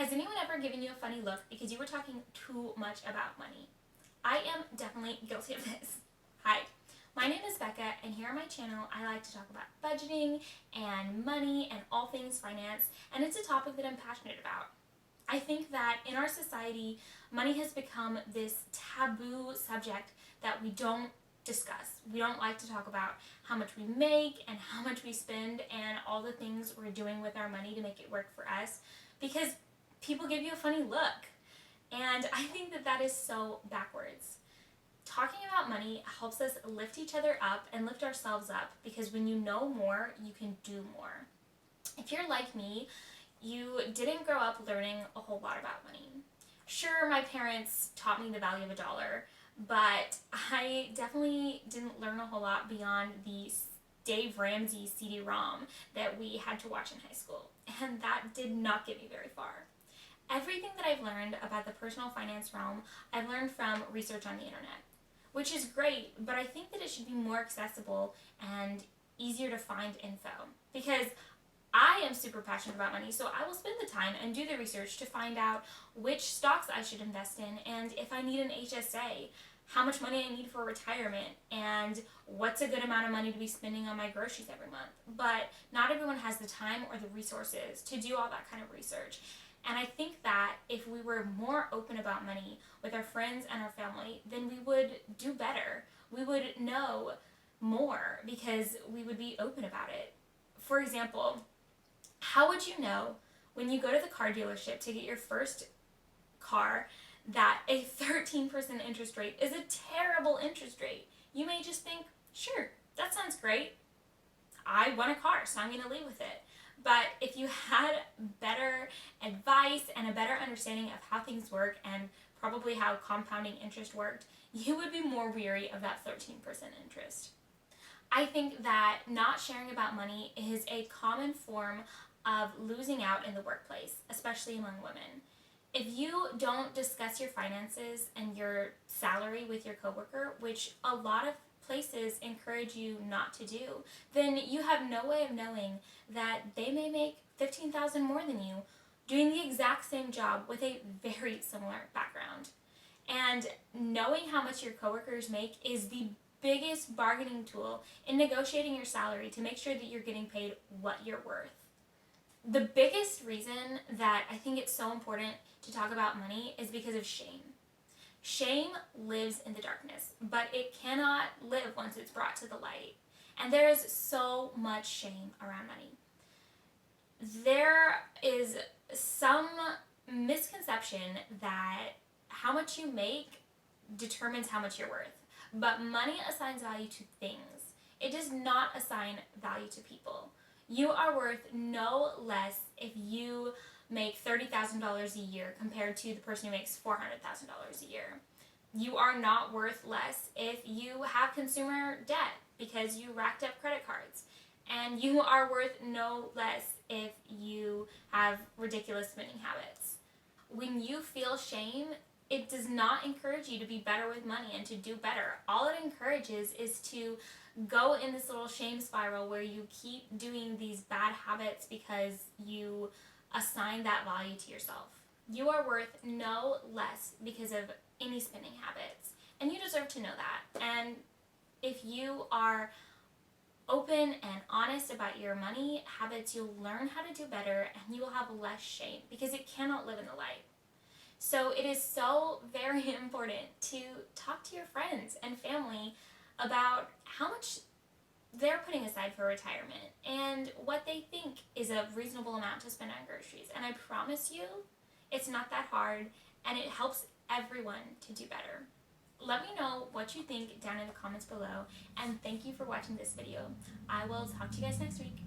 Has anyone ever given you a funny look because you were talking too much about money? I am definitely guilty of this. Hi, my name is Becca, and here on my channel I like to talk about budgeting and money and all things finance, and it's a topic that I'm passionate about. I think that in our society, money has become this taboo subject that we don't discuss. We don't like to talk about how much we make and how much we spend and all the things we're doing with our money to make it work for us, because people give you a funny look. And I think that that is so backwards. Talking about money helps us lift each other up and lift ourselves up, because when you know more, you can do more. If you're like me, you didn't grow up learning a whole lot about money. Sure, my parents taught me the value of a dollar, but I definitely didn't learn a whole lot beyond the Dave Ramsey CD-ROM that we had to watch in high school, and that did not get me very far. Everything that I've learned about the personal finance realm, I've learned from research on the internet, which is great, but I think that it should be more accessible and easier to find info, because I am super passionate about money, so I will spend the time and do the research to find out which stocks I should invest in, and if I need an HSA, how much money I need for retirement, and what's a good amount of money to be spending on my groceries every month. But not everyone has the time or the resources to do all that kind of research. And I think that if we were more open about money with our friends and our family, then we would do better. We would know more because we would be open about it. For example, how would you know when you go to the car dealership to get your first car that a 13% interest rate is a terrible interest rate? You may just think, sure, that sounds great. I want a car, so I'm going to leave with it. But if you had better advice and a better understanding of how things work and probably how compounding interest worked, you would be more weary of that 13% interest. I think that not sharing about money is a common form of losing out in the workplace, especially among women. If you don't discuss your finances and your salary with your coworker, which a lot of places encourage you not to do, then you have no way of knowing that they may make $15,000 more than you doing the exact same job with a very similar background. And knowing how much your coworkers make is the biggest bargaining tool in negotiating your salary to make sure that you're getting paid what you're worth. The biggest reason that I think it's so important to talk about money is because of shame. Shame lives in the darkness, but it cannot live once it's brought to the light. And there is so much shame around money. There is some misconception that how much you make determines how much you're worth. But money assigns value to things. It does not assign value to people. You are worth no less if you make $30,000 a year compared to the person who makes $400,000 a year. You are not worth less if you have consumer debt because you racked up credit cards. And you are worth no less if you have ridiculous spending habits. When you feel shame, it does not encourage you to be better with money and to do better. All it encourages is to go in this little shame spiral where you keep doing these bad habits because you assign that value to yourself. You are worth no less because of any spending habits, and you deserve to know that. And if you are open and honest about your money habits, you'll learn how to do better and you will have less shame because it cannot live in the light. So it is so very important to talk to your friends and family about how much they're putting aside for retirement and what they think is a reasonable amount to spend on groceries. And I promise you, it's not that hard, and it helps everyone to do better. Let me know what you think down in the comments below, and thank you for watching this video. I will talk to you guys next week.